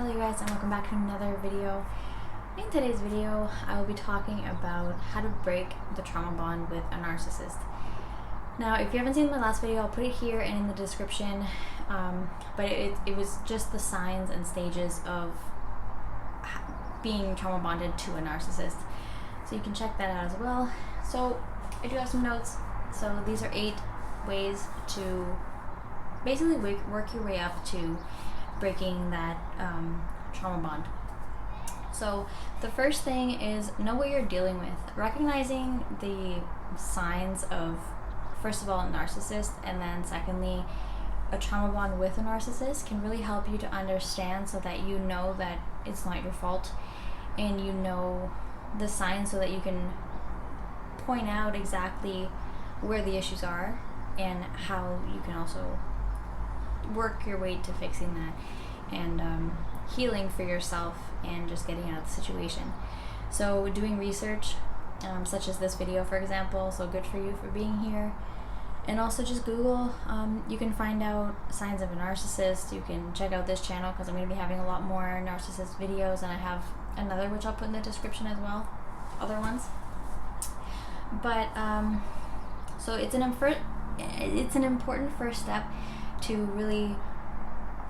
Hello you guys, and welcome back to another video. In today's video, I will be talking about how to break the trauma bond with a narcissist. Now, if you haven't seen my last video, I'll put it here and in the description, but it was just the signs and stages of being trauma bonded to a narcissist. So you can check that out as well. So I do have some notes. So these are 8 ways to basically work your way up to breaking that trauma bond. So the first thing is know what you're dealing with. Recognizing the signs of, first of all, a narcissist, and then secondly, a trauma bond with a narcissist can really help you to understand, so that you know that it's not your fault, and you know the signs so that you can point out exactly where the issues are and how you can also work your way to fixing that and healing for yourself and just getting out of the situation. So doing research, such as this video for example, so good for you for being here. And also just Google, you can find out signs of a narcissist. You can check out this channel because I'm going to be having a lot more narcissist videos, and I have another which I'll put in the description as well, other ones. But so it's an important first step to really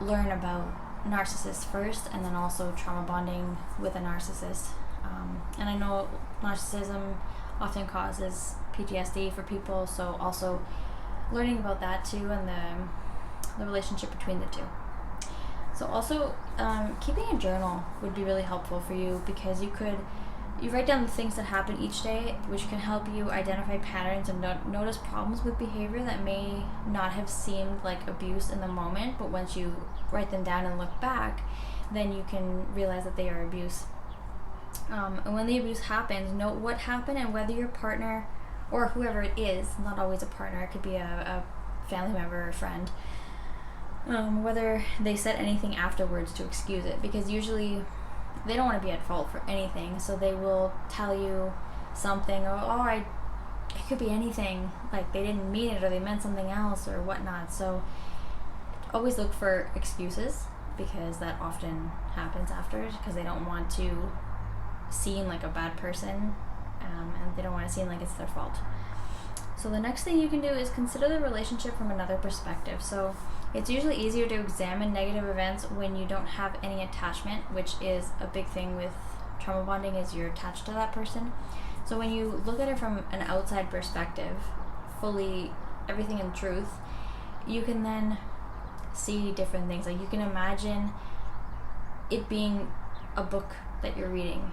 learn about narcissists first, and then also trauma bonding with a narcissist. And I know narcissism often causes PTSD for people, so also learning about that too, and the relationship between the two. So also keeping a journal would be really helpful for you, because you write down the things that happen each day, which can help you identify patterns and notice problems with behavior that may not have seemed like abuse in the moment, but once you write them down and look back, then you can realize that they are abuse. And when the abuse happens, note what happened and whether your partner, or whoever it is, not always a partner, it could be a family member or a friend, whether they said anything afterwards to excuse it, because usually they don't want to be at fault for anything, so they will tell you something, or it could be anything, like they didn't mean it or they meant something else or whatnot. So always look for excuses, because that often happens after, because they don't want to seem like a bad person, and they don't want to seem like it's their fault. So the next thing you can do is consider the relationship from another perspective. So it's usually easier to examine negative events when you don't have any attachment, which is a big thing with trauma bonding, is you're attached to that person. So when you look at it from an outside perspective, fully everything in truth, you can then see different things. Like you can imagine it being a book that you're reading,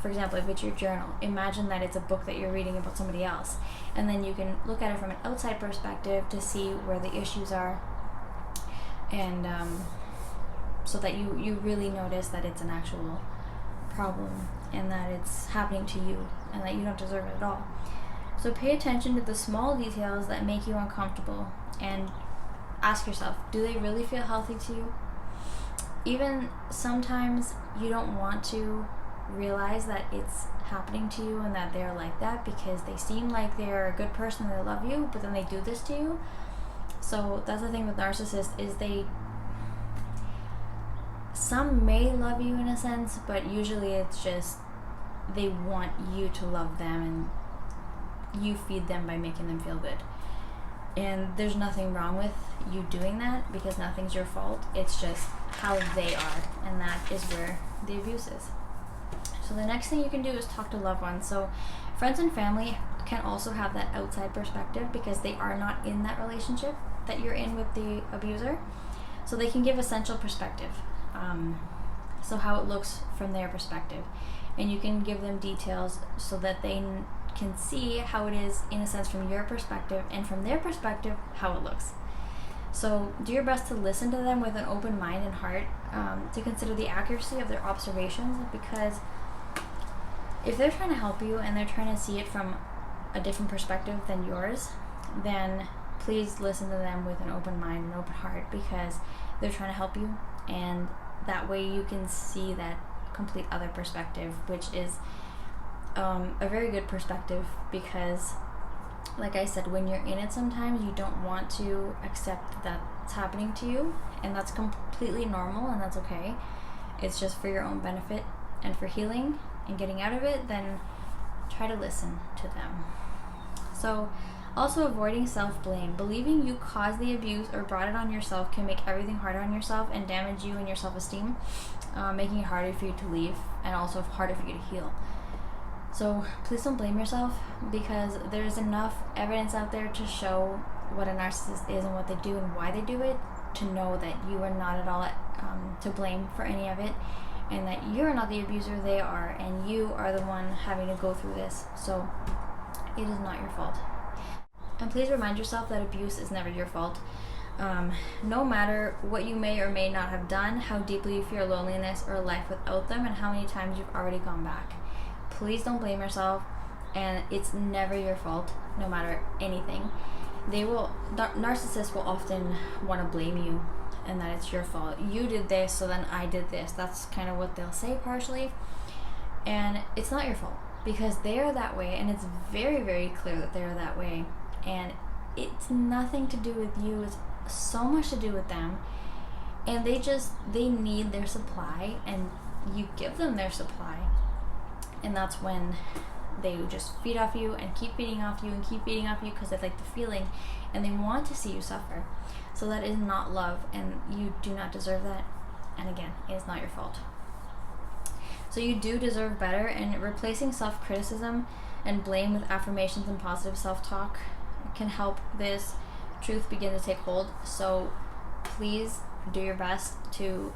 for example, if it's your journal, imagine that it's a book that you're reading about somebody else, and then you can look at it from an outside perspective to see where the issues are, and so that you really notice that it's an actual problem and that it's happening to you and that you don't deserve it at all. So pay attention to the small details that make you uncomfortable, and ask yourself, do they really feel healthy to you? Even sometimes you don't want to realize that it's happening to you and that they're like that, because they seem like they're a good person and they love you, but then they do this to you. So that's the thing with narcissists, is some may love you in a sense, but usually it's just they want you to love them, and you feed them by making them feel good. And there's nothing wrong with you doing that, because nothing's your fault. It's just how they are, and that is where the abuse is. So the next thing you can do is talk to loved ones. So friends and family can also have that outside perspective, because they are not in that relationship that you're in with the abuser. So they can give essential perspective, so how it looks from their perspective, and you can give them details so that they can see how it is, in a sense, from your perspective, and from their perspective how it looks. So do your best to listen to them with an open mind and heart, to consider the accuracy of their observations, because if they're trying to help you and they're trying to see it from a different perspective than yours, then please listen to them with an open mind and open heart, because they're trying to help you, and that way you can see that complete other perspective, which is a very good perspective, because like I said, when you're in it, sometimes you don't want to accept that it's happening to you, and that's completely normal, and that's okay. it's just for your own benefit and for healing and getting out of it, then try to listen to them. So also avoiding self-blame. Believing you caused the abuse or brought it on yourself can make everything harder on yourself and damage you and your self-esteem, making it harder for you to leave and also harder for you to heal. So please don't blame yourself, because there's enough evidence out there to show what a narcissist is and what they do and why they do it, to know that you are not at all to blame for any of it, and that you're not the abuser, they are, and you are the one having to go through this. So it is not your fault. And please remind yourself that abuse is never your fault. No matter what you may or may not have done, how deeply you fear loneliness or a life without them, and how many times you've already gone back. Please don't blame yourself, and it's never your fault, no matter anything. Narcissists will often want to blame you, and that it's your fault. You did this, so then I did this. That's kind of what they'll say partially. And it's not your fault, because they are that way, and it's very, very clear that they're that way. And it's nothing to do with you, it's so much to do with them. And they need their supply, and you give them their supply. And that's when they just feed off you and keep feeding off you and keep feeding off you, because they like the feeling and they want to see you suffer. So that is not love, and you do not deserve that. And again, it is not your fault. So you do deserve better, and replacing self-criticism and blame with affirmations and positive self-talk can help this truth begin to take hold. So please do your best to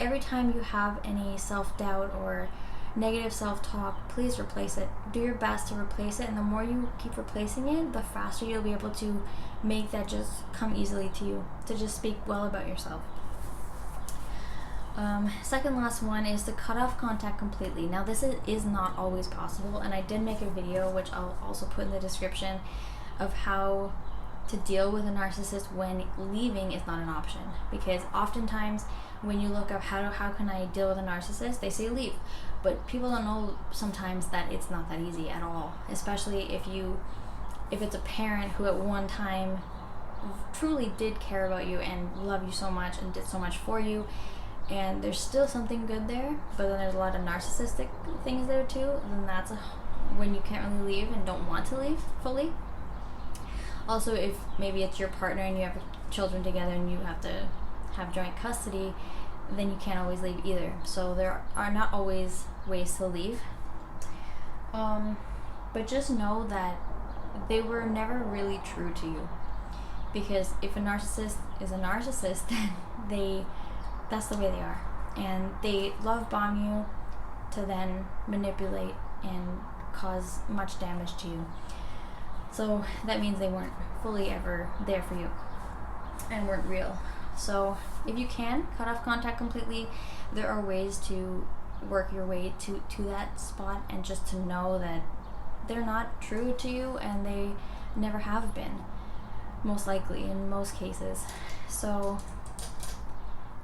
every time you have any self-doubt or negative self-talk, please replace it. Do your best to replace it, and the more you keep replacing it, the faster you'll be able to make that just come easily to you, to just speak well about yourself. Second last one is to cut off contact completely. Now this is not always possible, and I did make a video, which I'll also put in the description, of how to deal with a narcissist when leaving is not an option. Because oftentimes when you look up how can I deal with a narcissist, they say leave. But people don't know sometimes that it's not that easy at all, especially if it's a parent who at one time truly did care about you and love you so much and did so much for you, and there's still something good there, but then there's a lot of narcissistic things there too, then that's when you can't really leave and don't want to leave fully. Also, if maybe it's your partner and you have children together and you have to have joint custody, then you can't always leave either. So there are not always ways to leave. But just know that they were never really true to you. Because if a narcissist is a narcissist, then that's the way they are. And they love bomb you to then manipulate and cause much damage to you. So that means they weren't fully ever there for you and weren't real. So if you can cut off contact completely, there are ways to work your way to that spot, and just to know that they're not true to you and they never have been, most likely in most cases. So,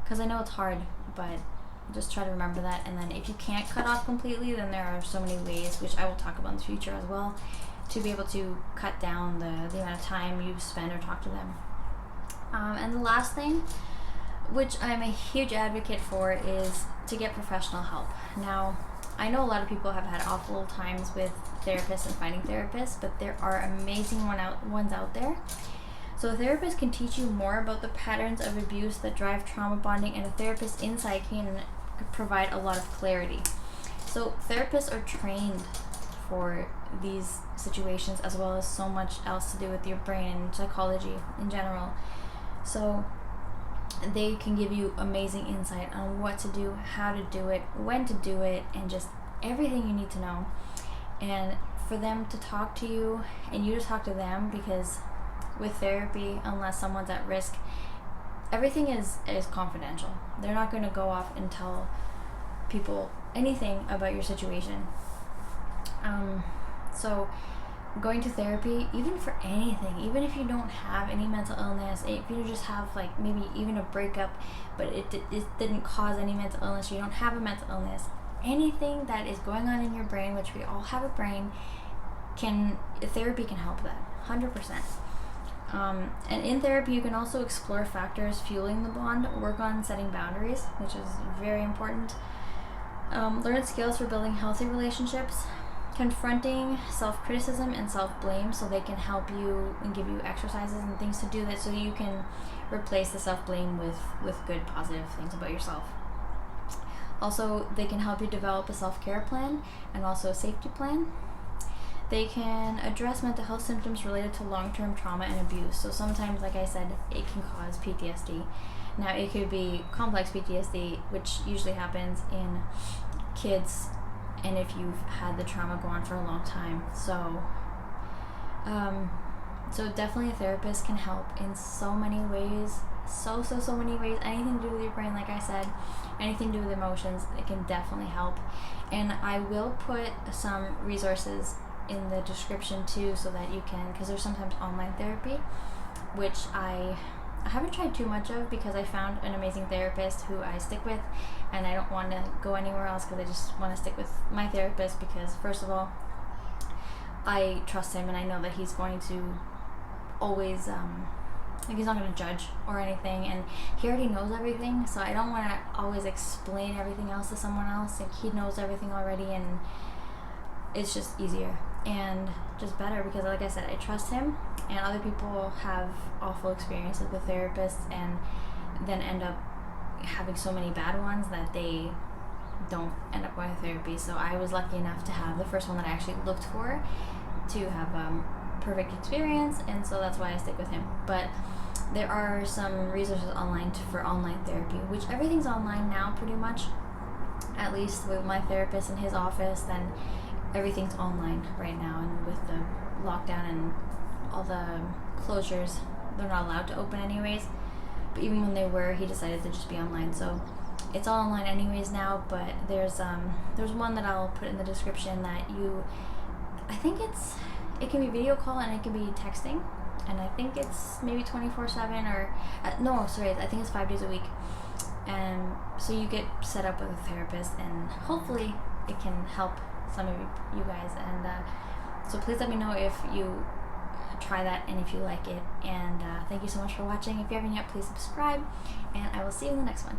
because I know it's hard, but just try to remember that. And then if you can't cut off completely, then there are so many ways, which I will talk about in the future as well, to be able to cut down the amount of time you spend or talk to them. And the last thing, which I'm a huge advocate for, is to get professional help. Now, I know a lot of people have had awful times with therapists and finding therapists, but there are amazing ones out there. So a therapist can teach you more about the patterns of abuse that drive trauma bonding, and a therapist's insight can provide a lot of clarity. So therapists are trained for these situations, as well as so much else to do with your brain and psychology in general. So they can give you amazing insight on what to do, how to do it, when to do it, and just everything you need to know. And for them to talk to you and you to talk to them, because with therapy, unless someone's at risk, everything is confidential. They're not going to go off and tell people anything about your situation. So going to therapy, even for anything, even if you don't have any mental illness, if you just have like maybe even a breakup, but it didn't cause any mental illness, you don't have a mental illness, anything that is going on in your brain, which we all have a brain, therapy can help that, 100%. And in therapy, you can also explore factors fueling the bond, work on setting boundaries, which is very important, learn skills for building healthy relationships, confronting self-criticism and self-blame, so they can help you and give you exercises and things to do that, so you can replace the self-blame with good positive things about yourself. Also, they can help you develop a self-care plan and also a safety plan. They can address mental health symptoms related to long-term trauma and abuse. So sometimes, like I said, it can cause PTSD. Now, it could be complex PTSD, which usually happens in kids, and if you've had the trauma go on for a long time. So definitely a therapist can help in so many ways. So many ways. Anything to do with your brain, like I said, anything to do with emotions, it can definitely help. And I will put some resources in the description too, so that you can, because there's sometimes online therapy, which I haven't tried too much of, because I found an amazing therapist who I stick with, and I don't want to go anywhere else, because I just want to stick with my therapist, because first of all, I trust him, and I know that he's going to always like, he's not going to judge or anything, and he already knows everything, so I don't want to always explain everything else to someone else. Like, he knows everything already, and it's just easier and just better, because like I said, I trust him, and other people have awful experiences with therapists and then end up having so many bad ones that they don't end up going to therapy. So I was lucky enough to have the first one that I actually looked for to have perfect experience, and so that's why I stick with him. But there are some resources online for online therapy, which everything's online now pretty much, at least with my therapist in his office. Then everything's online right now, and with the lockdown and all the closures, they're not allowed to open anyways. But even when they were, he decided to just be online, so it's all online anyways now. But there's one that I'll put in the description that I think it can be video call and it can be texting, and I think it's maybe 24/7 or no, sorry, I think it's 5 days a week. And so you get set up with a therapist, and hopefully it can help some of you guys. And so please let me know if you try that and if you like it. And thank you so much for watching. If you haven't yet, please subscribe, and I will see you in the next one.